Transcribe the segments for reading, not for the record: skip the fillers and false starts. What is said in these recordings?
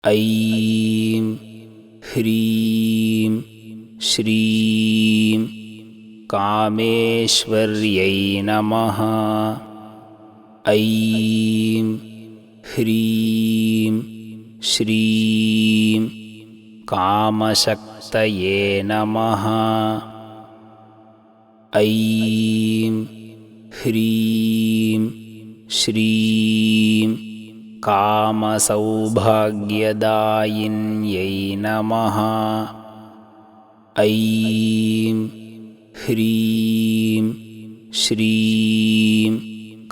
ऐं ह्रीं श्रीं कामेश्वर्यै नमः। ऐं ह्रीं श्रीं कामशक्तये नमः। ऐं ह्रीं श्रीं कामसौभाग्यदायिन्यै नमः। ऐं ह्रीं श्रीं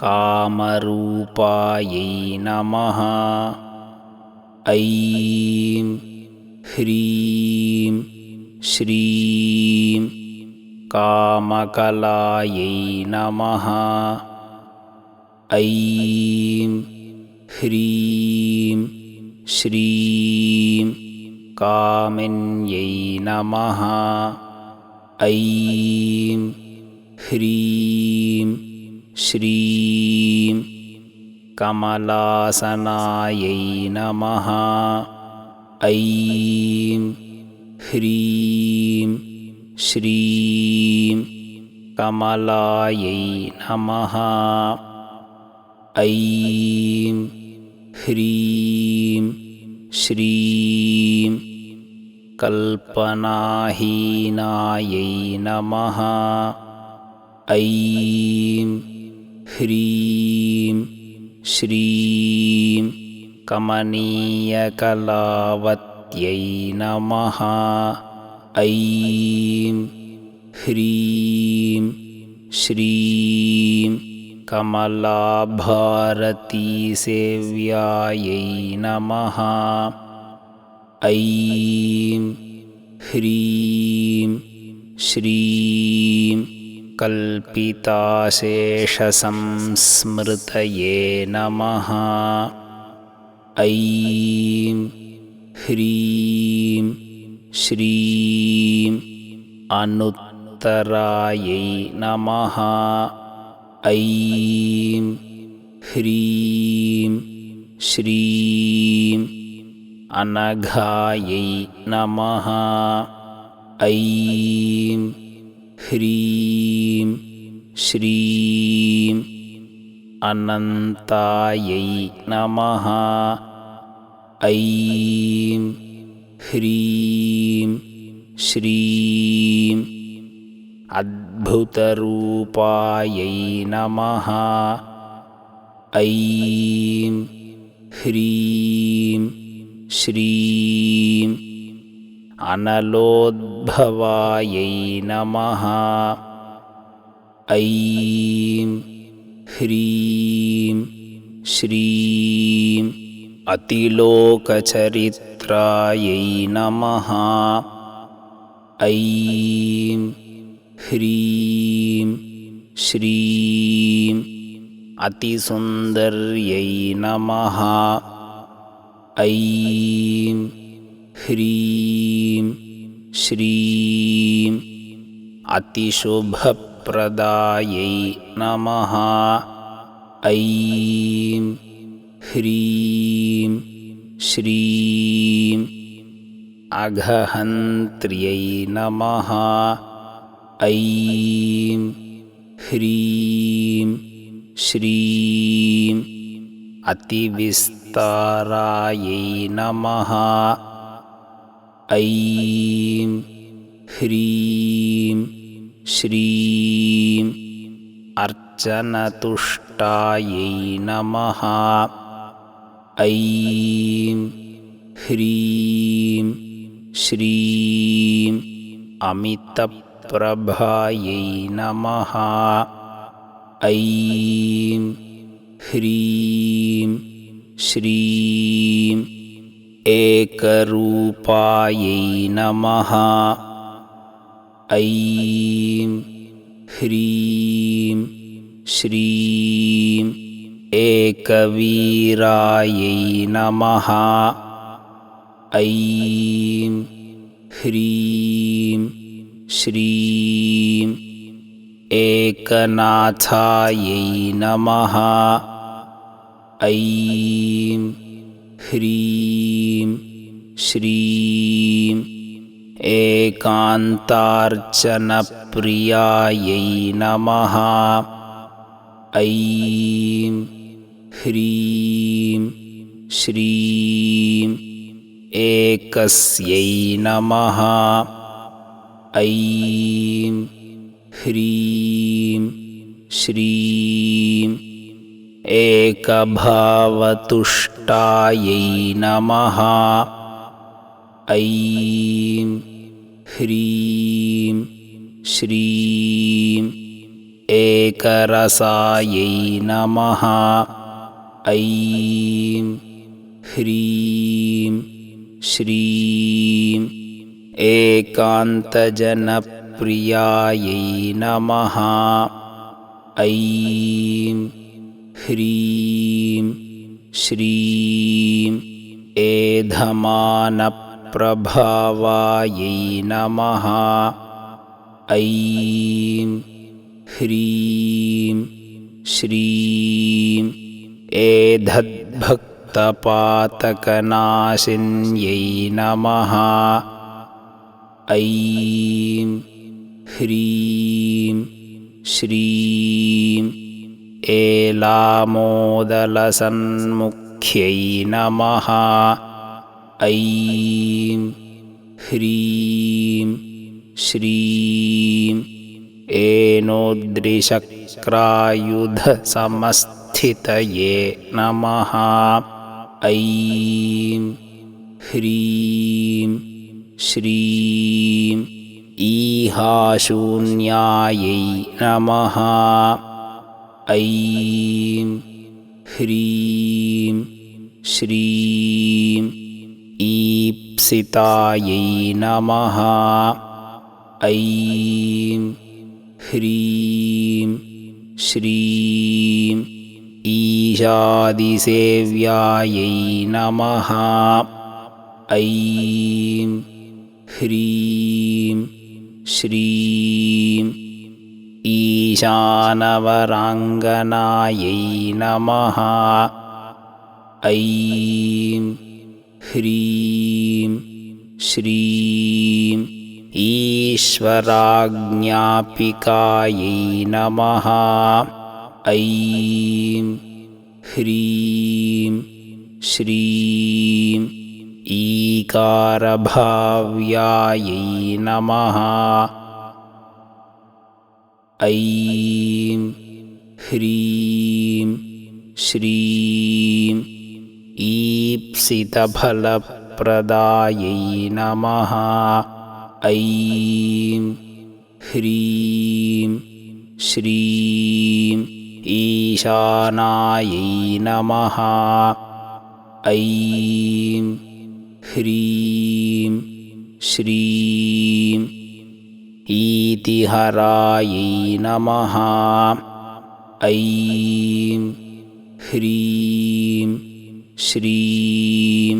कामरूपायै नमः। ऐं ह्रीं श्रीं कामकलायै नमः। ऐं ह्रीं श्रीं कामिन्यै नमः। ऐं ह्रीं श्रीं कमलासनायै नमः। ऐं ह्रीं श्रीं कमलायै नमः। ऐं ह्रीं श्रीं कल्पनाहीनायै नमः। ऐं ह्रीं श्रीं कमनीयकलावत्यै नमः। ऐं ह्रीं श्रीं कमलाभारतीसेव्यायै नमः। ऐं ह्रीं श्रीं कल्पिताशेषसंस्मृतये नमः। ऐं ह्रीं श्रीं अनुत्तरायै नमः। ऐं ह्रीं श्रीं अनघायै नमः। ऐं ह्रीं श्रीं अनन्तायै नमः। ऐं ह्रीं श्रीं अद्भुतरूपायै नमः। ऐं ह्रीं श्रीं अनलोद्भवायै नमः। ऐं ह्रीं श्रीं अतिलोकचरित्रायै नमः। ऐं ह्रीं श्रीं अतिसुन्दर्यै नमः। ऐं ह्रीं श्रीं अतिशुभप्रदायै नमः। ऐं ह्रीं श्रीं अघहन्त्र्यै नमः। ऐं ह्रीं श्रीं अतिविस्तारायै नमः। ऐं ह्रीं श्रीं अर्चनतुष्टायै नमः। ऐं ह्रीं श्रीं अमितप्रभायै नमः। ऐं ह्रीं श्रीं एकरूपायै नमः। ऐं ह्रीं श्रीं एकवीरायै नमः। ऐं ह्रीं श्रीं एकनाथायै नमः। ऐं ह्रीं श्रीं एकान्तार्चनप्रियायै नमः। ऐं ह्रीं श्रीं एकस्यै नमः। ऐं ह्रीं श्रीं एकभावतुष्टायै नमः। ऐं ह्रीं श्रीं एकरसायै नमः। ऐं ह्रीं श्रीं एकान्तजनप्रियायै नमः। ऐं ह्रीं श्रीं एधमानप्रभावायै नमः। ऐं ह्रीं श्रीं एधद्भक्तपातकनाशिन्यै नमः। ऐं ह्रीं श्रीं एलामोदलसन्मुख्यै नमः। ऐं ह्रीं श्रीं एनोद्रिशक्रायुधसमस्थितये नमः। ऐं ह्रीं श्रीं ईहाशून्यायै नमः। ऐं ह्रीं श्रीं ईप्सितायै नमः। ऐं ह्रीं श्रीं ईशादिसेव्यायै नमः। ऐं ह्रीं श्रीं ईशानवराङ्गनायै नमः। ऐं ह्रीं श्रीं ईश्वराज्ञापिकायै नमः। ऐं ह्रीं श्रीं ईकारभाव्यायै नमः। ऐं ह्रीं श्रीं ईप्सितफलप्रदायै नमः। ऐं ह्रीं श्रीं ईशानायै नमः। ऐं ह्रीं श्रीं ईतिहरायै नमः। ऐं ह्रीं श्रीं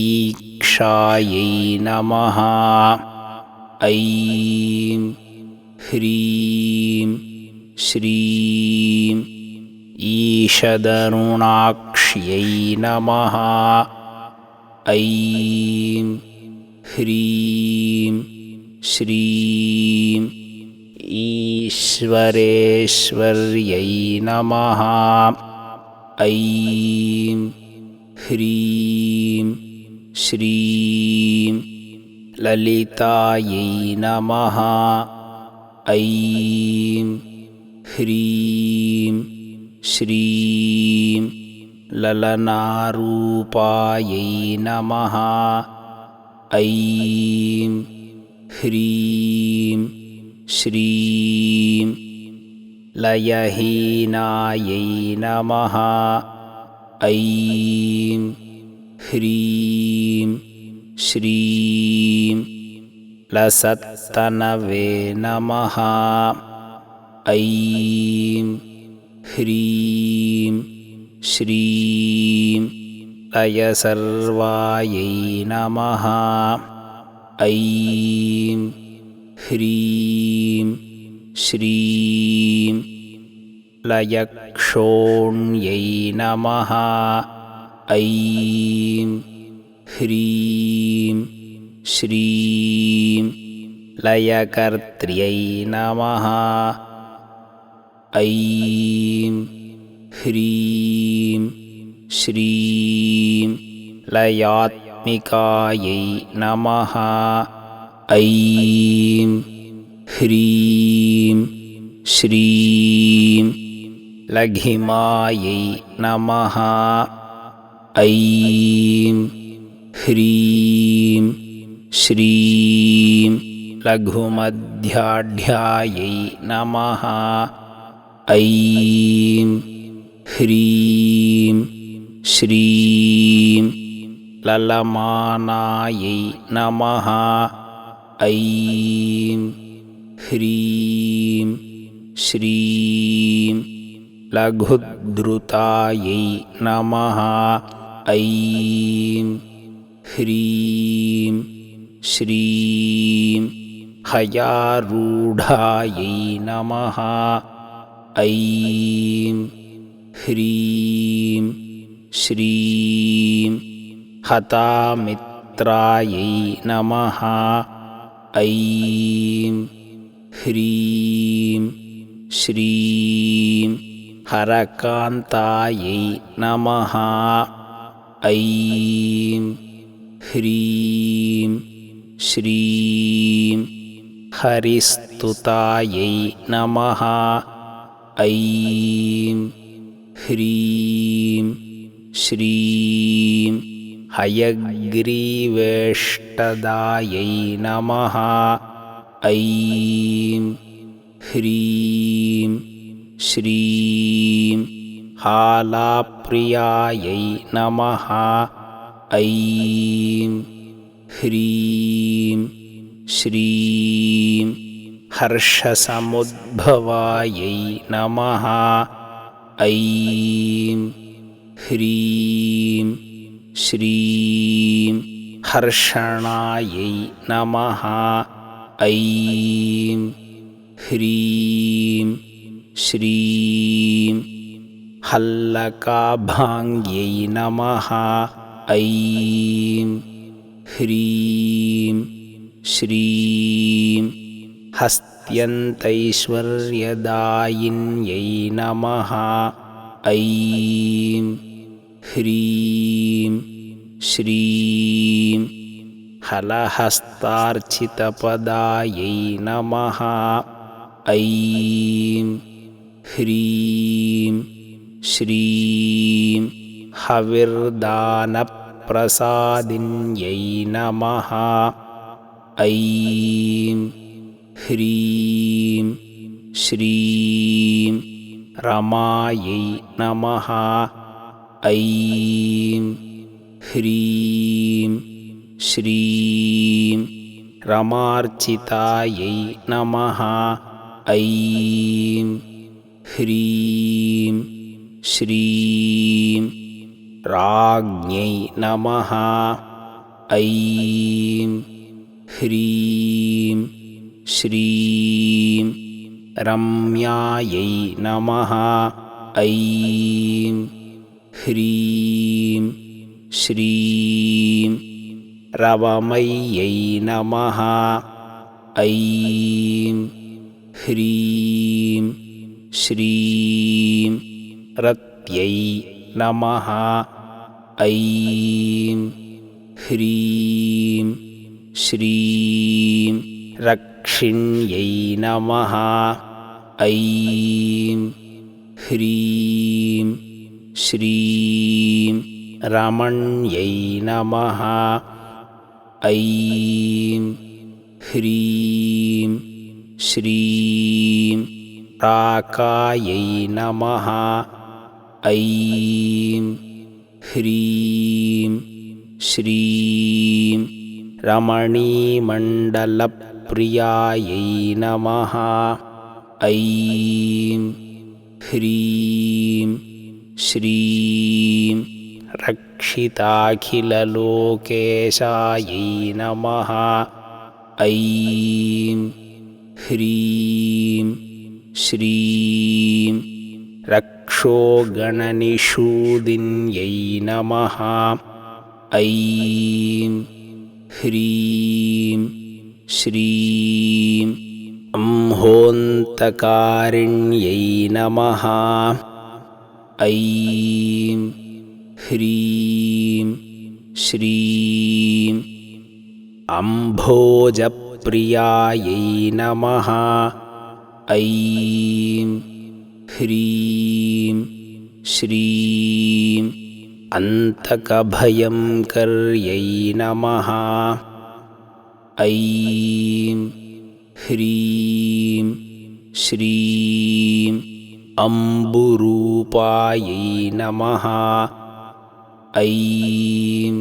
ईक्षायै नमः। ऐं ह्रीं श्रीं ईषदरुणाक्ष्यै नमः। ऐं ह्रीं श्रीं ईश्वरेश्वर्यै नमः। ऐं ह्रीं श्रीं ललितायै नमः। ऐं ह्रीं श्रीं ललनारूपायै नमः। ऐं ह्रीं श्रीं लयहीनायै नमः। ऐं ह्रीं श्रीं लसत्तनवे नमः। ऐं ह्रीं श्रीं लयसर्वायै नमः। ऐं ह्रीं श्रीं लयक्षोण्यै नमः। ऐं ह्रीं श्रीं लयकर्त्र्यै नमः। ऐं ह्रीं श्रीं लयात्मिकायै नमः। ऐं ह्रीं श्रीं लघिमायै नमः। ऐं ह्रीं श्रीं लघुमध्याढ्यायै नमः। ऐं ह्रीं श्रीं ललमानायै नमः। ऐं ह्रीं श्रीं लघुद्रुतायै नमः। ऐं ह्रीं श्रीं हयारूढायै नमः। ऐं ह्रीं श्रीं हतामित्रायै नमः। ऐं ह्रीं श्रीं हरकान्तायै नमः। ऐं ह्रीं श्रीं हरिस्तुतायै नमः। ऐं ह्रीं श्रीं हयग्रीवेष्टदायै नमः। ऐं ह्रीं श्रीं हालाप्रियायै नमः। ऐं ह्रीं श्रीं हर्षसमुद्भवायै नमः। ऐं ह्रीं श्रीं हर्षणायै नमः। ऐं ह्रीं श्रीं हल्लकाभाङ्ग्यै नमः। ऐं ह्रीं श्रीं हस्त्यन्तैश्वर्यदायिन्यै नमः। ऐं ह्रीं श्रीं हलहस्तार्चितपदायै नमः। ऐं ह्रीं श्रीं हविर्दानप्रसादिन्यै नमः। ऐं ह्रीं श्रीं रमायै नमः। ऐं ह्रीं श्रीं रमार्चितायै नमः। ऐं ह्रीं श्रीं राज्ञै नमः। ऐं ह्रीं श्रीं रम्यायै नमः। ऐं ह्रीं श्रीं रवमय्यै नमः। ऐं ह्रीं श्रीं रत्यै नमः। ऐं ह्रीं श्रीं रक्षिण्यै नमः। ऐं ह्रीं श्रीं रमण्यै नमः। ऐं ह्रीं श्रीं राकायै नमः। ऐं ह्रीं श्रीं रमणीमण्डलप्रियायै नमः। ऐं ह्रीं श्रीं रक्षिताखिललोकेशायै नमः। ऐं ह्रीं श्रीं रक्षोगणनिषूदिन्यै नमः। ऐं ह्रीं श्रीं अंहोन्तकारिण्यै नमः। ऐं ह्रीं श्रीं अम्भोजप्रियायै नमः। ऐं ह्रीं श्रीं अन्तकभयङ्कर्यै नमः। ऐं ह्रीं श्रीं अम्बुरूपायै नमः। ऐं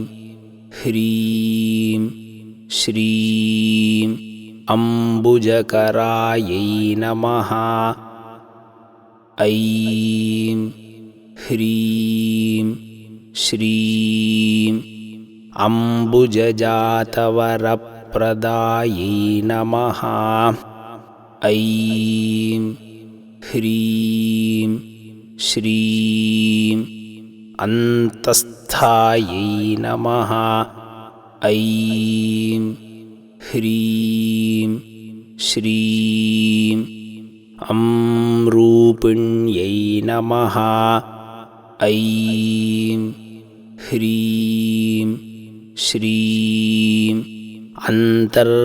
ह्रीं श्रीं अम्बुजकरायै नमः। ऐं ह्रीं श्रीं अम्बुजजातवरप्रदायै नमः। ऐं ह्रीं श्रीं अन्तस्थायै नमः। ऐं ह्रीं श्रीं अम्रूपिण्यै नमः। ऐं ह्रीं श्रीं अन्तर्वचोमय्यै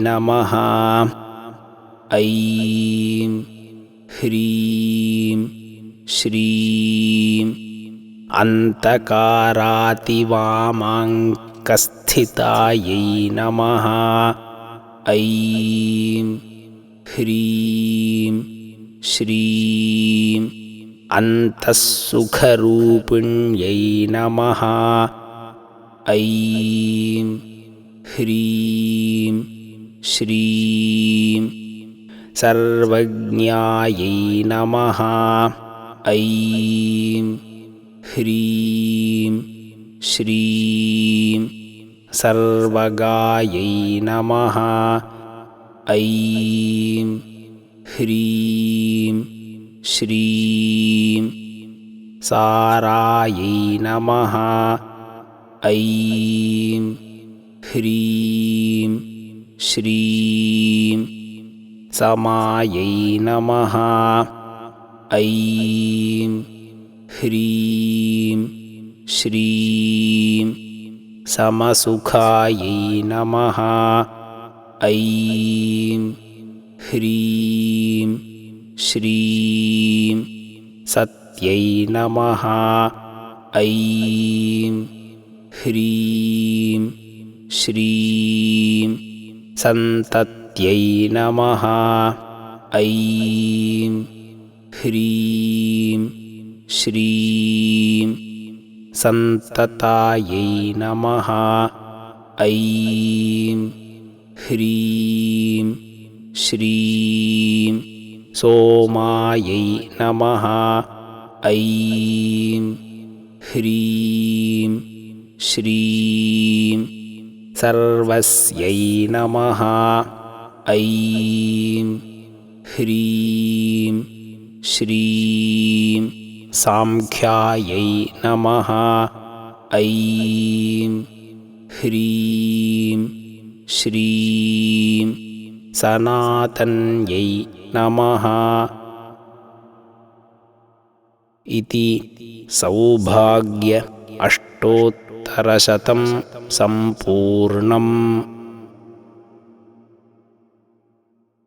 नमः। ऐं ह्रीं श्रीं अन्तकारातिवामाङ्कस्थितायै नमः। ऐं ह्रीं श्रीं अन्तःसुखरूपिण्यै नमः। ऐं ह्रीं श्रीं सर्वज्ञायै नमः। ऐं ह्रीं श्रीं सर्वगायै नमः। ऐं ह्रीं श्रीं सारायै नमः। ऐं ह्रीं श्रीं समायै नमः। ऐं ह्रीं श्रीं समसुखायै नमः। ऐं ह्रीं श्रीं सत्यै नमः। ऐं ह्रीं श्रीं सन्तत्यै नमः। ऐं ह्रीं श्रीं सन्ततायै नमः। ऐं ह्रीं श्रीं सोमायै नमः। ऐं ह्रीं श्रीं सर्वस्यै नमः। ऐं ह्रीं श्रीं साङ्ख्यायै नमः। ऐं ह्रीं श्रीं सनातन्यै नमः। इति सौभाग्य अष्टोत्तरशतं सम्पूर्णम्।